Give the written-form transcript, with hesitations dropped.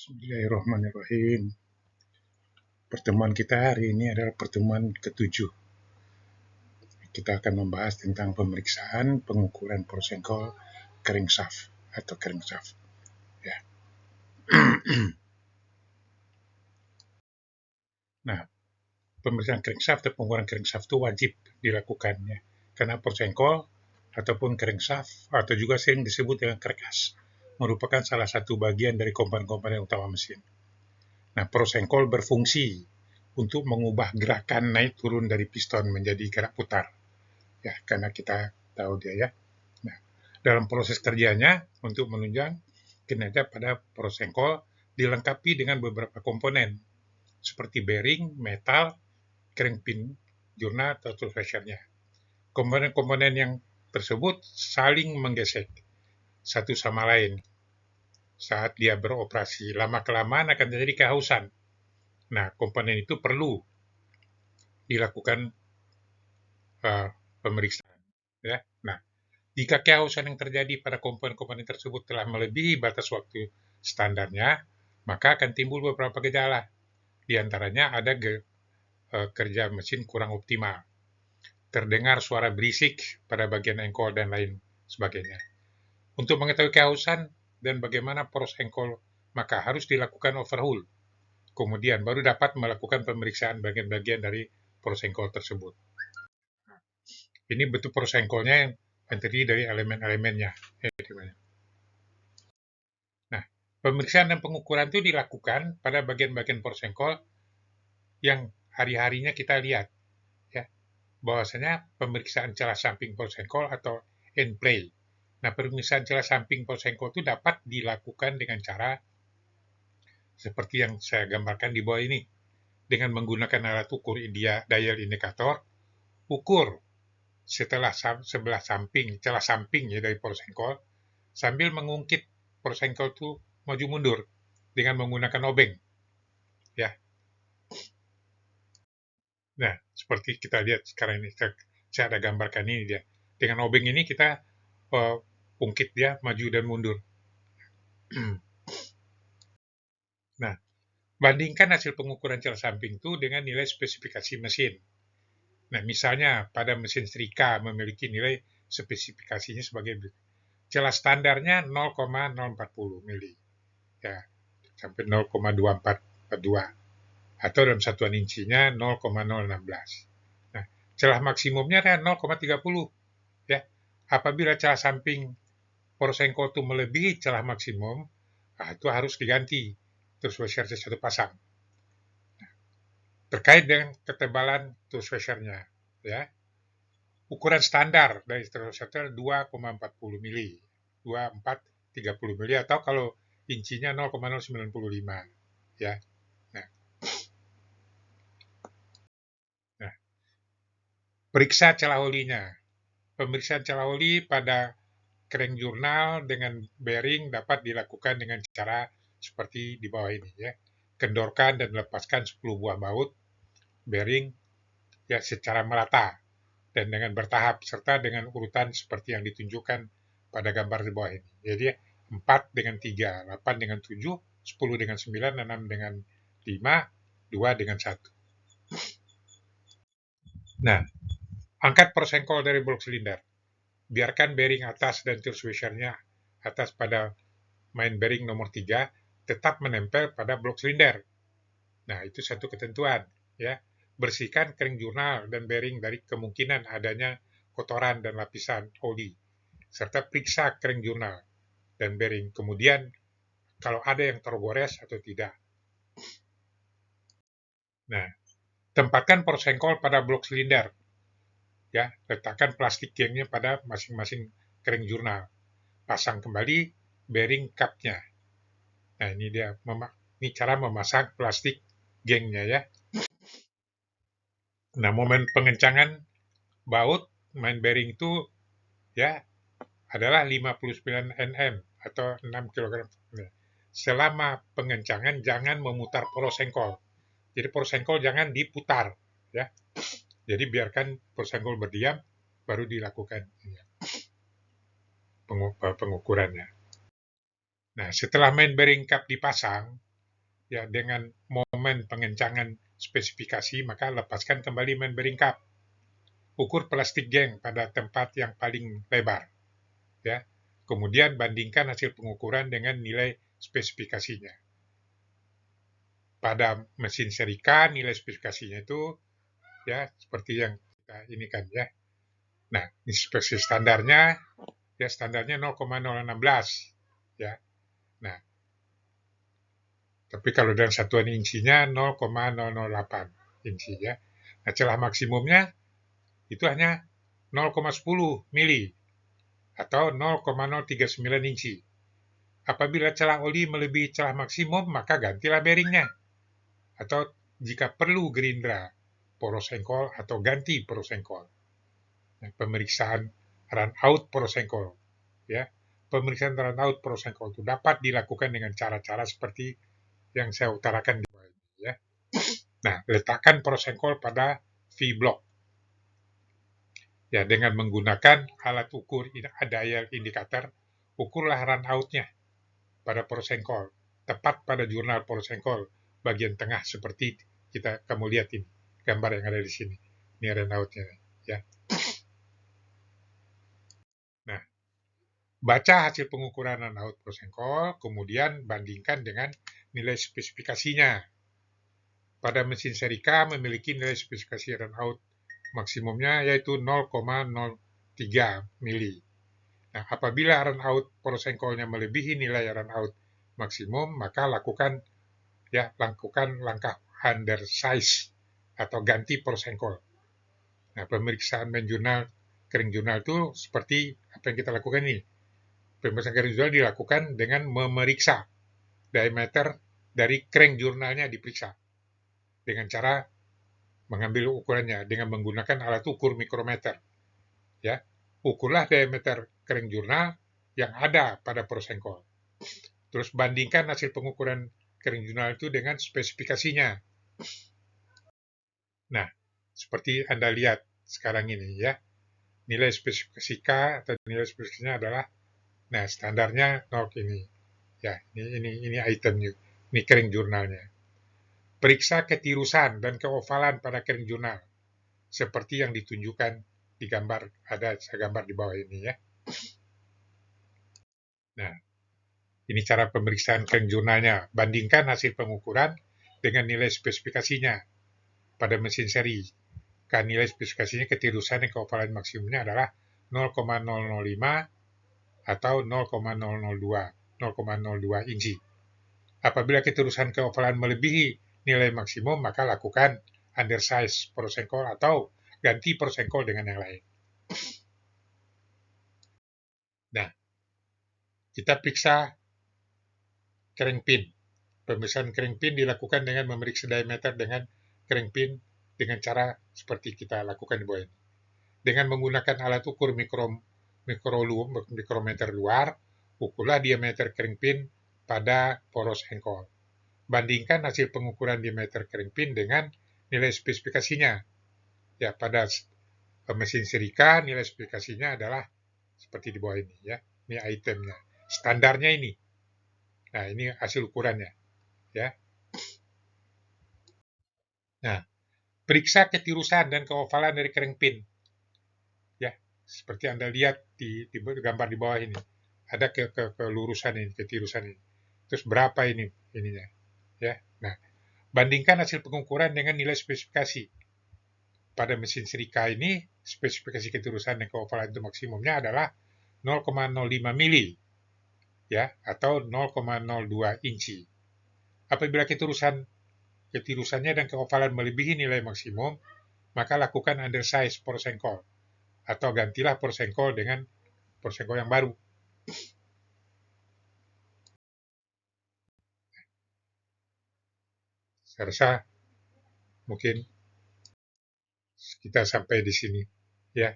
Bismillahirrahmanirrahim. Pertemuan kita hari ini adalah pertemuan ke-7. Kita akan membahas tentang pemeriksaan pengukuran prosenkol crankshaft atau crankshaft. Ya. Nah, pemeriksaan crankshaft atau pengukuran crankshaft itu wajib dilakukan ya, karena prosenkol ataupun crankshaft atau juga sering disebut dengan crankas merupakan salah satu bagian dari komponen-komponen utama mesin. Nah, prosenkol berfungsi untuk mengubah gerakan naik turun dari piston menjadi gerak putar. Ya, karena kita tahu dia ya. Nah, dalam proses kerjanya untuk menunjang kinerja pada prosenkol dilengkapi dengan beberapa komponen seperti bearing, metal, crankpin, jurnal, atau washernya. Komponen-komponen yang tersebut saling menggesek satu sama lain saat dia beroperasi. Lama-kelamaan akan terjadi kehausan. Nah, komponen itu perlu dilakukan pemeriksaan. Ya. Nah, jika kehausan yang terjadi pada komponen-komponen tersebut telah melebihi batas waktu standarnya, maka akan timbul beberapa gejala. Di antaranya ada kerja mesin kurang optimal, terdengar suara berisik pada bagian engkol dan lain sebagainya. Untuk mengetahui kehausan dan bagaimana poros engkol, maka harus dilakukan overhaul. Kemudian baru dapat melakukan pemeriksaan bagian-bagian dari poros engkol tersebut. Ini bentuk poros engkolnya yang terdiri dari elemen-elemennya. Nah, pemeriksaan dan pengukuran itu dilakukan pada bagian-bagian poros engkol yang hari-harinya kita lihat. Ya, bahwasanya pemeriksaan celah samping poros engkol atau end play. Nah, pemeriksaan celah samping poros engkol itu dapat dilakukan dengan cara seperti yang saya gambarkan di bawah ini. Dengan menggunakan alat ukur dial indikator, ukur sebelah samping, celah samping ya dari poros engkol, sambil mengungkit poros engkol itu maju mundur dengan menggunakan obeng. Ya. Nah, seperti kita lihat sekarang ini, saya ada gambarkan ini dia. Dengan obeng ini kita ungkit dia maju dan mundur. Nah, bandingkan hasil pengukuran celah samping itu dengan nilai spesifikasi mesin. Nah, misalnya pada mesin setrika memiliki nilai spesifikasinya sebagai celah standarnya 0,040 mili. Ya, sampai 0,2442 atau dalam satuan incinya 0,016. Nah, celah maksimumnya adalah 0,30 ya. Apabila celah samping poros engkol itu melebihi celah maksimum, nah itu harus diganti tooth washer satu pasang. Nah, terkait dengan ketebalan tooth washer-nya ya. Ukuran standar dari tooth washer 2,40 mili, 2430 mili atau kalau incinya 0,095 ya. Nah, periksa celah olinya. Pemeriksaan celah oli pada crank jurnal dengan bearing dapat dilakukan dengan cara seperti di bawah ini ya. Kendorkan dan lepaskan 10 buah baut bearing ya secara merata dan dengan bertahap serta dengan urutan seperti yang ditunjukkan pada gambar di bawah ini. Jadi 4 dengan 3, 8 dengan 7, 10 dengan 9, 6 dengan 5, 2 dengan 1. Nah, angkat poros engkol dari blok silinder. Biarkan bearing atas dan tooth washer-nya atas pada main bearing nomor 3 tetap menempel pada blok silinder. Nah, itu satu ketentuan ya. Bersihkan crank jurnal dan bearing dari kemungkinan adanya kotoran dan lapisan oli serta periksa crank jurnal dan bearing. Kemudian kalau ada yang tergores atau tidak. Nah, tempatkan poros engkol pada blok silinder. Ya, letakkan plastik gengnya pada masing-masing crank jurnal. Pasang kembali bearing cup-nya. Nah, ini dia ini cara memasang plastik gengnya ya. Nah, momen pengencangan baut main bearing itu ya adalah 59 Nm atau 6 kg. Selama pengencangan jangan memutar poros engkol. Jadi poros engkol jangan diputar ya. Jadi biarkan poros engkol berdiam baru dilakukan pengukurannya. Nah, setelah main bearing cup dipasang, ya dengan momen pengencangan spesifikasi, maka lepaskan kembali main bearing cup. Ukur plastik geng pada tempat yang paling lebar, ya. Kemudian bandingkan hasil pengukuran dengan nilai spesifikasinya. Pada mesin seri K, nilai spesifikasinya itu ya seperti yang kita ini kan ya. Nah, ini spesifikasi standarnya ya standarnya 0,016 ya. Nah, tapi kalau dalam satuan insinya 0,008 inci ya. Nah, celah maksimumnya itu hanya 0,10 mili atau 0,039 inci. Apabila celah oli melebihi celah maksimum, maka gantilah bearingnya. Atau jika perlu gerindra poros engkol atau ganti poros engkol. Nah, pemeriksaan run out poros engkol ya. Pemeriksaan run out poros engkol itu dapat dilakukan dengan cara-cara seperti yang saya utarakan di bawah ini ya. Nah, letakkan poros engkol pada V-block. Ya, dengan menggunakan alat ukur dial indikator, ukurlah run out-nya pada poros engkol, tepat pada jurnal poros engkol bagian tengah seperti kamu lihat ini gambar yang ada di sini. Ini run out-nya ya. Nah, baca hasil pengukuran run out poros engkol, kemudian bandingkan dengan nilai spesifikasinya. Pada mesin seri K memiliki nilai spesifikasi run out maksimumnya yaitu 0,03 mili. Nah, apabila run out poros engkolnya melebihi nilai run out maksimum, maka lakukan langkah undersize atau ganti poros engkol. Nah, pemeriksaan main jurnal, kering jurnal itu seperti apa yang kita lakukan ini. Pemeriksaan kering jurnal dilakukan dengan memeriksa diameter dari kering jurnalnya diperiksa dengan cara mengambil ukurannya dengan menggunakan alat ukur mikrometer. Ya, ukurlah diameter kering jurnal yang ada pada poros engkol. Terus bandingkan hasil pengukuran kering jurnal itu dengan spesifikasinya. Nah, seperti Anda lihat sekarang ini ya, nilai spesifikasi K atau nilai spesifikasinya adalah, nah standarnya 0 ini. Ya, ini itemnya, ini kering jurnalnya. Periksa ketirusan dan keovalan pada kering jurnal, seperti yang ditunjukkan di gambar, ada gambar di bawah ini ya. Nah, ini cara pemeriksaan kering jurnalnya. Bandingkan hasil pengukuran dengan nilai spesifikasinya pada mesin seri. Kan nilai spesifikasinya ketirusan dan keovalan maksimumnya adalah 0,005 atau 0,002 inci. Apabila ketirusan keovalan melebihi nilai maksimum, maka lakukan undersize poros engkol atau ganti poros engkol dengan yang lain. Nah, kita periksa kering pin. Pemeriksaan kering pin dilakukan dengan memeriksa diameter dengan kering pin dengan cara seperti kita lakukan di bawah ini. Dengan menggunakan alat ukur mikrometer luar, ukurlah diameter kering pin pada poros engkol. Bandingkan hasil pengukuran diameter kering pin dengan nilai spesifikasinya. Ya, pada mesin seri K nilai spesifikasinya adalah seperti di bawah ini ya. Ini itemnya. Standarnya ini. Nah, ini hasil ukurannya ya. Nah, periksa ketirusan dan keovalan dari kering pin. Ya, seperti Anda lihat di gambar di bawah ini. Ada kelurusan ini, ketirusan ini. Terus berapa ininya? Ya. Nah, bandingkan hasil pengukuran dengan nilai spesifikasi. Pada mesin seri K ini, spesifikasi ketirusan dan keovalan itu maksimumnya adalah 0,05 mili ya, atau 0,02 inci. Apabila ketirusannya dan keovalan melebihi nilai maksimum, maka lakukan undersize poros engkol atau gantilah poros engkol dengan poros engkol yang baru. Saya rasa mungkin kita sampai di sini ya.